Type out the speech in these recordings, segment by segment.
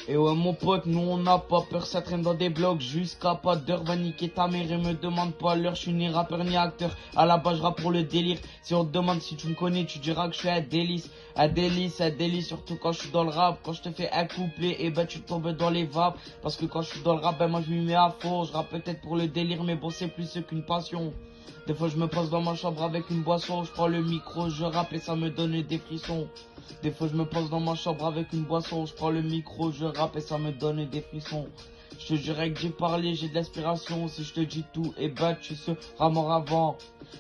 Et ouais mon pote, nous on n'a pas peur, ça traîne dans des blocs jusqu'à pas d'heure. Va niquer ta mère et me demande pas l'heure, je suis ni rappeur ni acteur. À la base je rappe pour le délire, si on te demande si tu me connais, tu diras que je suis un délice. Un délice, surtout quand je suis dans le rap. Quand je te fais un couplet, et ben tu tombes dans les vapes. Parce que quand je suis dans le rap, ben moi je m'y mets à fond. Je rappe peut-être pour le délire, mais bon c'est plus qu'une passion. Des fois je me pose dans ma chambre avec une boisson, je prends le micro, je rappe et ça me donne des frissons. Des fois je me pose dans ma chambre avec une boisson, je prends le micro, je rappe et ça me donne des frissons. Je te dirais que j'ai parlé, j'ai de l'inspiration, si je te dis tout, et ben tu seras mort avant.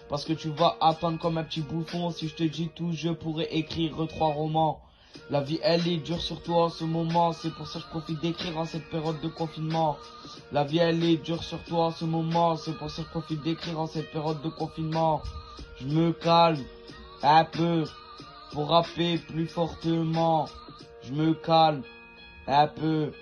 Parce que tu vas attendre comme un petit bouffon, si je te dis tout, je pourrais écrire 3 romans. La vie elle est dure surtout en ce moment, c'est pour ça que je profite d'écrire en cette période de confinement. La vie elle est dure surtout en ce moment, c'est pour ça que je profite d'écrire en cette période de confinement. Je me calme un peu pour rapper plus fortement. Je me calme un peu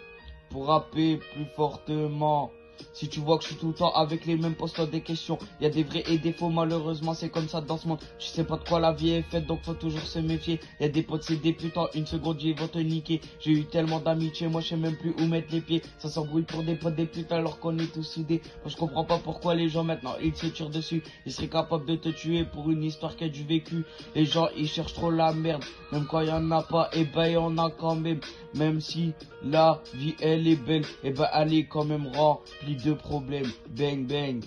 pour rapper plus fortement. Si tu vois que je suis tout le temps avec les mêmes postes des questions, y a des vrais et des faux, malheureusement c'est comme ça dans ce monde. Tu sais pas de quoi la vie est faite, donc faut toujours se méfier. Y a des potes c'est des putains, une seconde ils vont te niquer. J'ai eu tellement d'amitié, moi je sais même plus où mettre les pieds. Ça s'embrouille pour des potes des putains alors qu'on est tous soudés. Moi je comprends pas pourquoi les gens maintenant ils se tirent dessus. Ils seraient capables de te tuer pour une histoire qui a du vécu. Les gens ils cherchent trop la merde, même quand y en a pas, et ben y en a quand même. Même si la vie elle est belle, et ben elle est quand même remplie de problèmes. Bang bang.